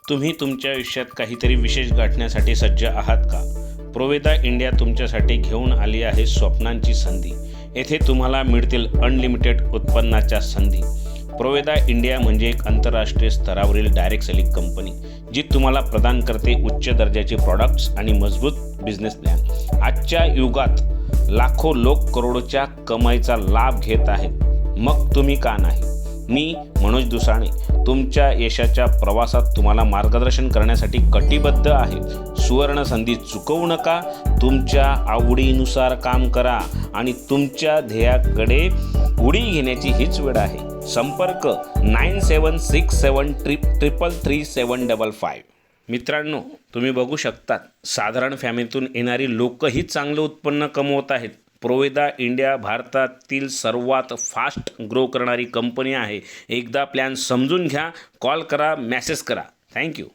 तुम्ही तुमच्या आयुष्यात काहीतरी विशेष गाठण्यासाठी सज्ज आहात का? प्रोवेदा इंडिया तुमच्यासाठी घेऊन आली आहे स्वप्नांची संधी. येथे तुम्हाला मिळतील अनलिमिटेड उत्पन्नाच्या संधी. प्रोवेदा इंडिया म्हणजे एक आंतरराष्ट्रीय स्तरावरील डायरेक्ट सेलिंग कंपनी जी तुम्हाला प्रदान करते उच्च दर्जाचे प्रॉडक्ट्स आणि मजबूत बिझनेस प्लॅन. आजच्या युगात लाखो लोक करोडोच्या कमाईचा लाभ घेत आहेत. मग तुम्ही का नाही? मी मनोज दुसाणे तुमच्या यशाच्या प्रवासात तुम्हाला मार्गदर्शन करण्यासाठी कटिबद्ध आहे. सुवर्ण संधी चुकवू नका. तुमच्या आवडीनुसार काम करा आणि तुमच्या ध्येयाकडे उडी घेण्याची हीच वेळ आहे. संपर्क 9767333755. मित्रांनो, तुम्ही बघू शकतात साधारण फॅमिलीतून येणारी लोकही चांगलं उत्पन्न कमवत आहेत. प्रोवेदा इंडिया भारतातील सर्वात फास्ट ग्रो करणारी कंपनी आहे. एकदा प्लॅन समजून घ्या. कॉल करा, मेसेज करा. थँक्यू.